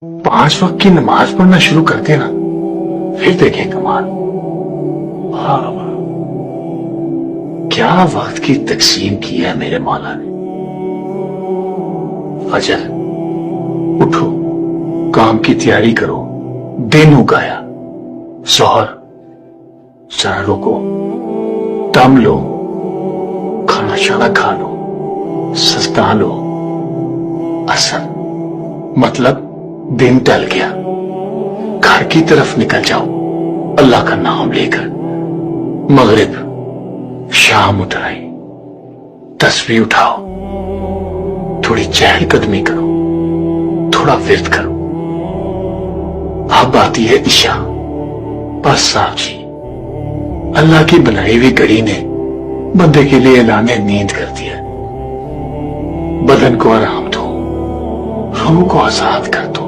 5 वक्त की नमाज पढ़ना शुरू कर देना, फिर देखें कमाल। वाह वाह, क्या वक्त की तकसीम की है मेरे मौला ने। फजर उठो, काम की तैयारी करो, दिन उगाया। जोहर जरा रुको, दम लो, खाना शाना खा लो, सस्ता लो। असर मतलब दिन टल गया, घर की तरफ निकल जाओ अल्लाह का नाम लेकर। मगरिब शाम उठ आई, तस्बीह उठाओ, थोड़ी चहलकदमी करो, थोड़ा विर्द करो। अब आती है इशा। बस साहब जी, अल्लाह की बनाई हुई घड़ी ने बंदे के लिए ऐलाने नींद कर दिया। बदन को आराम दो, रूह को आजाद कर दो।